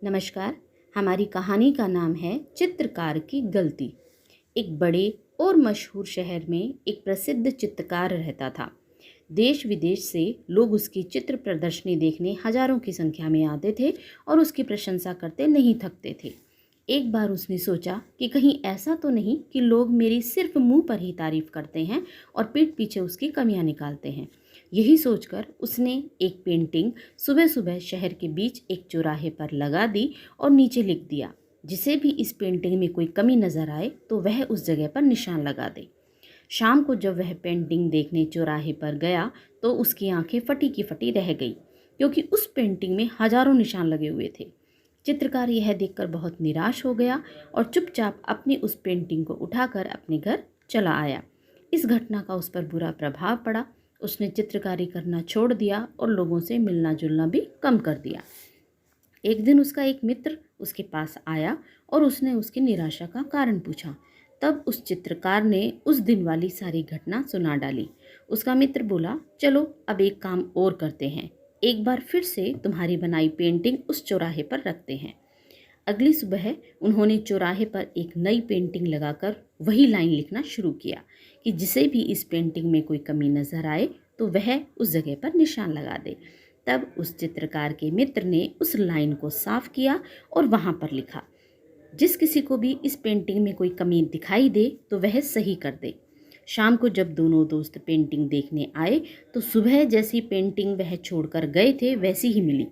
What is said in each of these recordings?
नमस्कार। हमारी कहानी का नाम है चित्रकार की गलती। एक बड़े और मशहूर शहर में एक प्रसिद्ध चित्रकार रहता था। देश विदेश से लोग उसकी चित्र प्रदर्शनी देखने हजारों की संख्या में आते थे और उसकी प्रशंसा करते नहीं थकते थे। एक बार उसने सोचा कि कहीं ऐसा तो नहीं कि लोग मेरी सिर्फ मुंह पर ही तारीफ करते हैं और पीठ पीछे उसकी कमियां निकालते हैं। यही सोचकर उसने एक पेंटिंग सुबह सुबह शहर के बीच एक चौराहे पर लगा दी और नीचे लिख दिया, जिसे भी इस पेंटिंग में कोई कमी नजर आए तो वह उस जगह पर निशान लगा दे। शाम को जब वह पेंटिंग देखने चौराहे पर गया तो उसकी आंखें फटी की फटी रह गई, क्योंकि उस पेंटिंग में हजारों निशान लगे हुए थे। चित्रकार यह देखकर बहुत निराश हो गया और चुपचाप अपनी उस पेंटिंग को उठाकर अपने घर चला आया। इस घटना का उस पर बुरा प्रभाव पड़ा। उसने चित्रकारी करना छोड़ दिया और लोगों से मिलना जुलना भी कम कर दिया। एक दिन उसका एक मित्र उसके पास आया और उसने उसकी निराशा का कारण पूछा। तब उस चित्रकार ने उस दिन वाली सारी घटना सुना डाली। उसका मित्र बोला, चलो अब एक काम और करते हैं, एक बार फिर से तुम्हारी बनाई पेंटिंग उस चौराहे पर रखते हैं। अगली सुबह उन्होंने चौराहे पर एक नई पेंटिंग लगाकर वही लाइन लिखना शुरू किया कि जिसे भी इस पेंटिंग में कोई कमी नजर आए तो वह उस जगह पर निशान लगा दे। तब उस चित्रकार के मित्र ने उस लाइन को साफ किया और वहां पर लिखा, जिस किसी को भी इस पेंटिंग में कोई कमी दिखाई दे तो वह सही कर दे। शाम को जब दोनों दोस्त पेंटिंग देखने आए तो सुबह जैसी पेंटिंग वह छोड़कर गए थे वैसी ही मिली।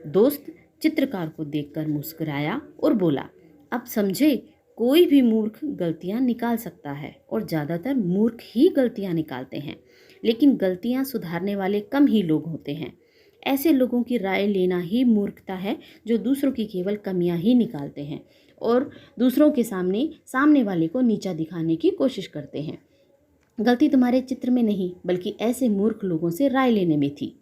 दोस्त चित्रकार को देखकर मुस्कुराया और बोला, अब समझे, कोई भी मूर्ख गलतियां निकाल सकता है और ज़्यादातर मूर्ख ही गलतियां निकालते हैं, लेकिन गलतियां सुधारने वाले कम ही लोग होते हैं। ऐसे लोगों की राय लेना ही मूर्खता है जो दूसरों की केवल कमियां ही निकालते हैं और दूसरों के सामने वाले को नीचा दिखाने की कोशिश करते हैं। गलती तुम्हारे चित्र में नहीं बल्कि ऐसे मूर्ख लोगों से राय लेने में थी।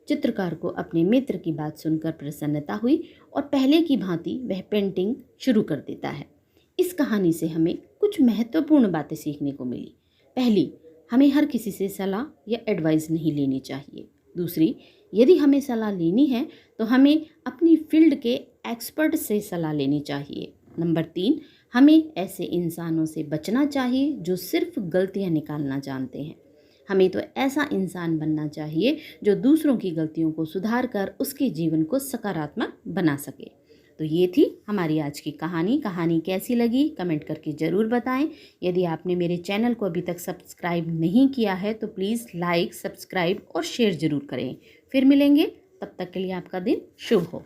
चित्रकार को अपने मित्र की बात सुनकर प्रसन्नता हुई और पहले की भांति वह पेंटिंग शुरू कर देता है। इस कहानी से हमें कुछ महत्वपूर्ण बातें सीखने को मिली। पहली, हमें हर किसी से सलाह या एडवाइस नहीं लेनी चाहिए। दूसरी, यदि हमें सलाह लेनी है तो हमें अपनी फील्ड के एक्सपर्ट से सलाह लेनी चाहिए। नंबर 3, हमें ऐसे इंसानों से बचना चाहिए जो सिर्फ गलतियां निकालना जानते हैं। हमें तो ऐसा इंसान बनना चाहिए जो दूसरों की गलतियों को सुधार कर उसके जीवन को सकारात्मक बना सके। तो ये थी हमारी आज की कहानी। कहानी कैसी लगी कमेंट करके ज़रूर बताएं। यदि आपने मेरे चैनल को अभी तक सब्सक्राइब नहीं किया है तो प्लीज़ लाइक, सब्सक्राइब और शेयर ज़रूर करें। फिर मिलेंगे, तब तक के लिए आपका दिन शुभ हो।